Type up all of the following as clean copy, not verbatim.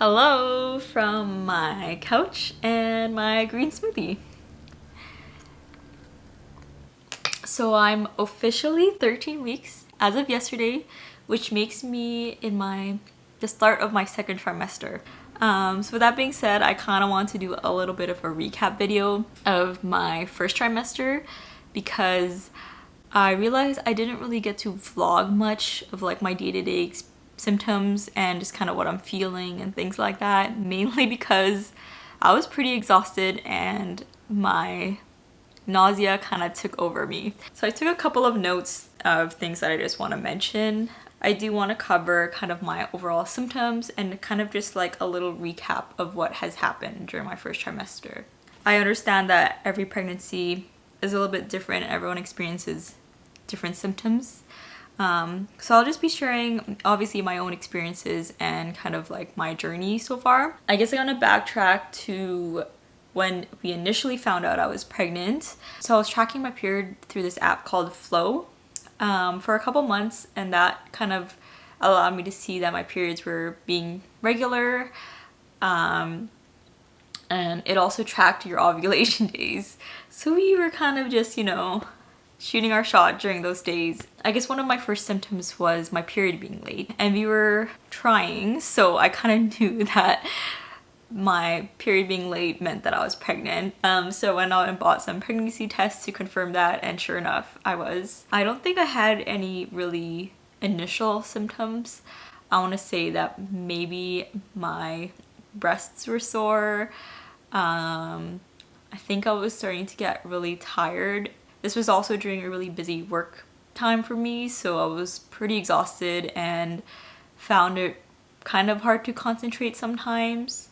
Hello from my couch and my green smoothie. So I'm officially 13 weeks as of yesterday, which makes me in the start of my second trimester. So with that being said, I kind of want to do a little bit of a recap video of my first trimester because I realized I didn't really get to vlog much of like my day-to-day symptoms and just kind of what I'm feeling and things like that, mainly because I was pretty exhausted and my nausea kind of took over me. So I took a couple of notes of things that I just want to mention. I do want to cover kind of my overall symptoms and kind of just like a little recap of what has happened during my first trimester. I understand that every pregnancy is a little bit different and everyone experiences different symptoms. So I'll just be sharing obviously my own experiences and kind of like my journey so far. I guess I'm gonna backtrack to when we initially found out I was pregnant. So I was tracking my period through this app called Flow for a couple months, and that kind of allowed me to see that my periods were being regular. And it also tracked your ovulation days. So we were kind of just, shooting our shot during those days. I guess one of my first symptoms was my period being late, and we were trying, so I kind of knew that my period being late meant that I was pregnant. So I went out and bought some pregnancy tests to confirm that, and sure enough, I was. I don't think I had any really initial symptoms. I want to say that maybe my breasts were sore. I think I was starting to get really tired. This was also during a really busy work time for me, so I was pretty exhausted and found it kind of hard to concentrate sometimes.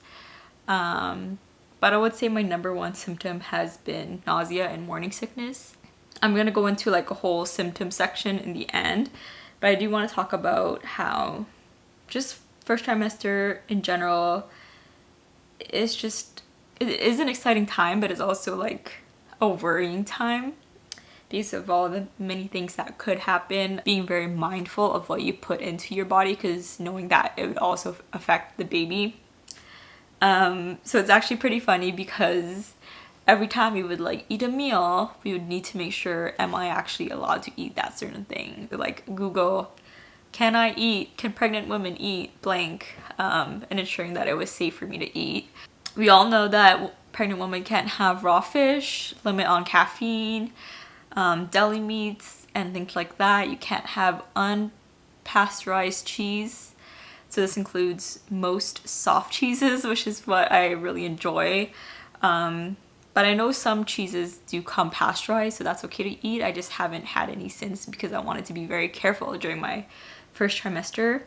But I would say my number one symptom has been nausea and morning sickness. I'm gonna go into like a whole symptom section in the end, but I do want to talk about how just first trimester in general is just, it is an exciting time, but it's also like a worrying time because of all the many things that could happen. Being very mindful of what you put into your body, because knowing that it would also affect the baby. So it's actually pretty funny because every time we would like eat a meal, we would need to make sure, am I actually allowed to eat that certain thing? Like Google, can pregnant women eat blank, and ensuring that it was safe for me to eat. We all know that pregnant women can't have raw fish, limit on caffeine, deli meats and things like that. You can't have unpasteurized cheese. So this includes most soft cheeses, which is what I really enjoy. But I know some cheeses do come pasteurized, so that's okay to eat. I just haven't had any since because I wanted to be very careful during my first trimester.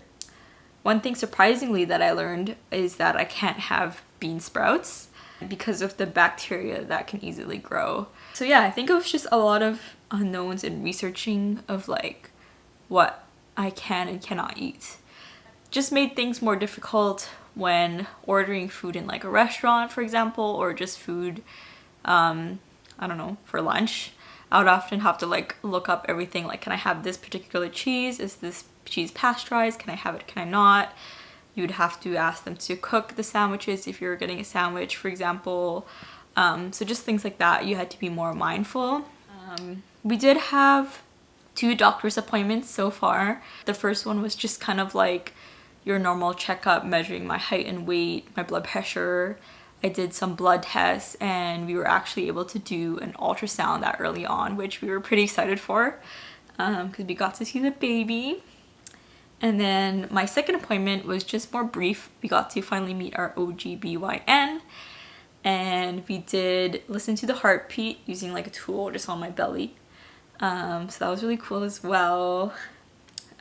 One thing surprisingly that I learned is that I can't have bean sprouts because of the bacteria that can easily grow. So yeah, I think it was just a lot of unknowns and researching of like what I can and cannot eat. Just made things more difficult when ordering food in like a restaurant, for example, or just food, I don't know, for lunch. I would often have to like look up everything, like, can I have this particular cheese? Is this cheese pasteurized? Can I have it? Can I not? You'd have to ask them to cook the sandwiches if you're getting a sandwich, for example. So just things like that, you had to be more mindful. We did have 2 doctor's appointments so far. The first one was just kind of like your normal checkup, measuring my height and weight, my blood pressure. I did some blood tests, and we were actually able to do an ultrasound that early on, which we were pretty excited for because we got to see the baby. And then my second appointment was just more brief. We got to finally meet our OGBYN, and we did listen to the heartbeat using like a tool just on my belly. So that was really cool as well.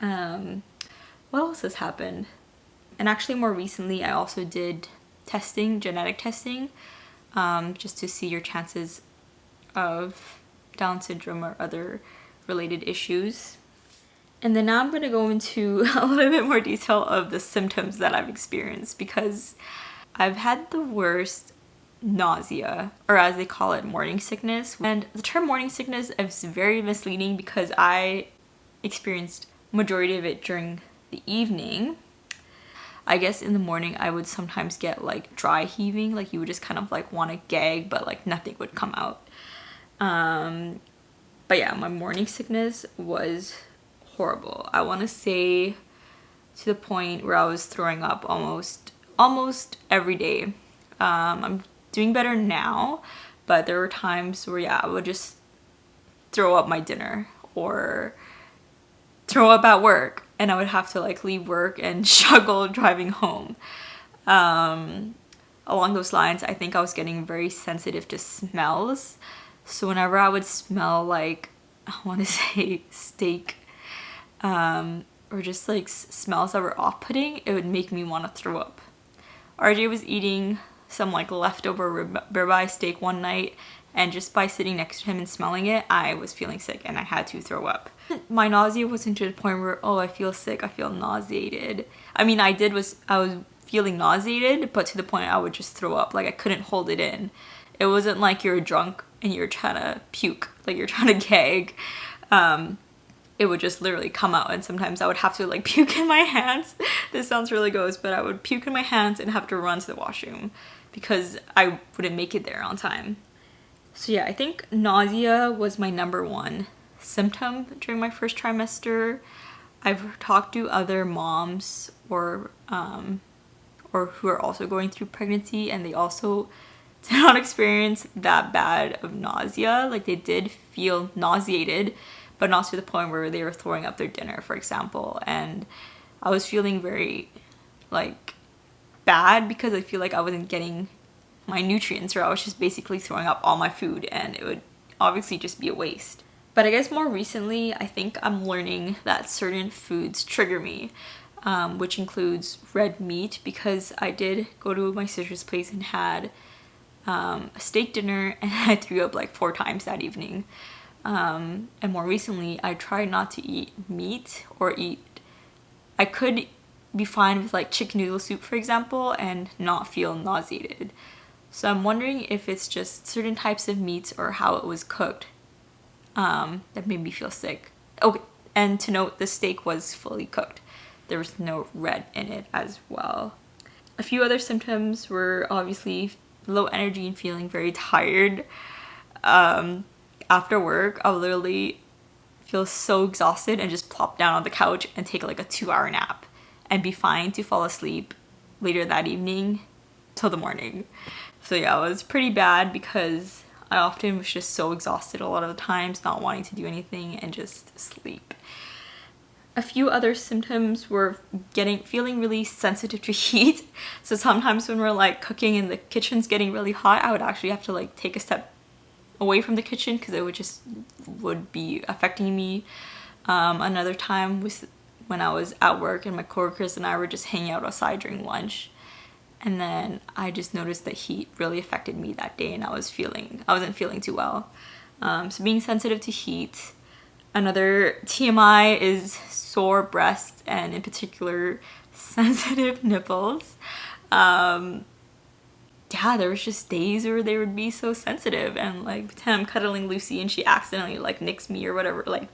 What else has happened? And actually more recently I also did testing, genetic testing, just to see your chances of Down syndrome or other related issues. And then now I'm going to go into a little bit more detail of the symptoms that I've experienced, because I've had the worst nausea, or as they call it, morning sickness. And the term morning sickness is very misleading because I experienced majority of it during the evening. I guess in the morning I would sometimes get like dry heaving, like you would just kind of like want to gag, but like nothing would come out. But yeah, my morning sickness was horrible. I want to say to the point where I was throwing up almost every day. I'm doing better now, but there were times where yeah, I would just throw up my dinner or throw up at work, and I would have to like leave work and struggle driving home. Along those lines, I think I was getting very sensitive to smells. So whenever I would smell like, I want to say steak, or just like smells that were off-putting, it would make me want to throw up. RJ was eating some like leftover ribeye steak one night, and just by sitting next to him and smelling it, I was feeling sick and I had to throw up. My nausea wasn't to the point where, oh, I feel sick, I feel nauseated. I mean, I was feeling nauseated, but to the point I would just throw up. Like I couldn't hold it in. It wasn't like you're drunk and you're trying to puke, like you're trying to gag. It would just literally come out, and sometimes I would have to like puke in my hands. This sounds really gross, but I would puke in my hands and have to run to the washroom because I wouldn't make it there on time. So yeah, I think nausea was my #1 symptom during my first trimester. I've talked to other moms or who are also going through pregnancy, and they also did not experience that bad of nausea. Like they did feel nauseated, but not to the point where they were throwing up their dinner, for example. And I was feeling very like bad because I feel like I wasn't getting my nutrients, or I was just basically throwing up all my food, and it would obviously just be a waste. But I guess more recently, I think I'm learning that certain foods trigger me, which includes red meat, because I did go to my sister's place and had a steak dinner, and I threw up like 4 times that evening. And more recently, I tried not to eat meat I could be fine with like chicken noodle soup, for example, and not feel nauseated. So I'm wondering if it's just certain types of meats or how it was cooked that made me feel sick. Okay, and to note, the steak was fully cooked. There was no red in it as well. A few other symptoms were obviously low energy and feeling very tired. After work, I'll literally feel so exhausted and just plop down on the couch and take like a 2-hour nap and be fine to fall asleep later that evening till the morning. So yeah, it was pretty bad because I often was just so exhausted a lot of the times, not wanting to do anything and just sleep. A few other symptoms were feeling really sensitive to heat. So sometimes when we're like cooking and the kitchen's getting really hot, I would actually have to like take a step away from the kitchen because it would be affecting me. Another time was when I was at work and my coworkers and I were just hanging out outside during lunch, and then I just noticed that heat really affected me that day, and I wasn't feeling too well. So being sensitive to heat. Another TMI is sore breasts, and in particular sensitive nipples. Yeah, there was just days where they would be so sensitive, and like pretend I'm cuddling Lucy and she accidentally like nicks me or whatever, like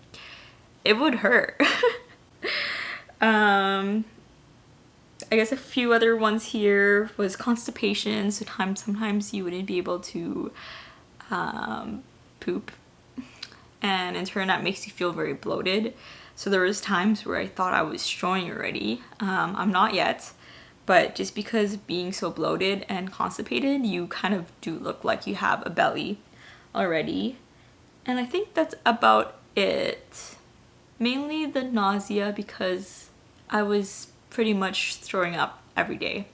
it would hurt. I guess a few other ones here was constipation. So sometimes you wouldn't be able to poop, and in turn that makes you feel very bloated. So there was times where I thought I was destroying already. I'm not yet. But just because being so bloated and constipated, you kind of do look like you have a belly already. And I think that's about it. Mainly the nausea, because I was pretty much throwing up every day.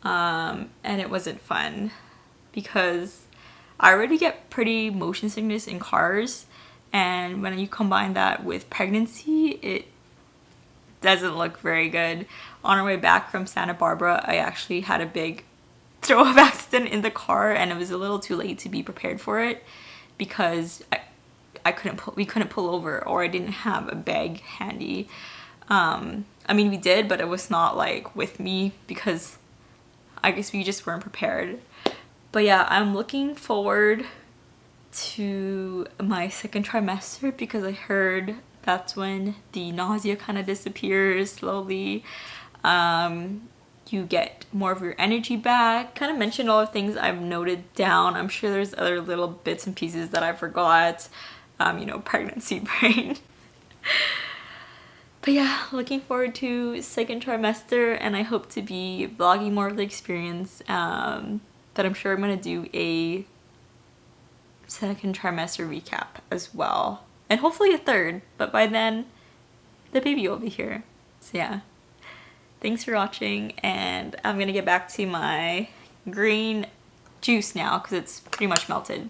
And it wasn't fun because I already get pretty motion sickness in cars. And when you combine that with pregnancy, it doesn't look very good. On our way back from Santa Barbara, I actually had a big throw-up accident in the car, and it was a little too late to be prepared for it because we couldn't pull over, or I didn't have a bag handy. I mean, we did, but it was not like with me because I guess we just weren't prepared. But yeah, I'm looking forward to my second trimester because I heard that's when the nausea kind of disappears slowly. you get more of your energy back. Kind of mentioned all the things I've noted down. I'm sure there's other little bits and pieces that I forgot. You know, pregnancy brain. But yeah, looking forward to second trimester, and I hope to be vlogging more of the experience. But I'm sure I'm gonna do a second trimester recap as well, and hopefully a third, but by then the baby will be here. So yeah, thanks for watching, and I'm gonna get back to my green juice now because it's pretty much melted.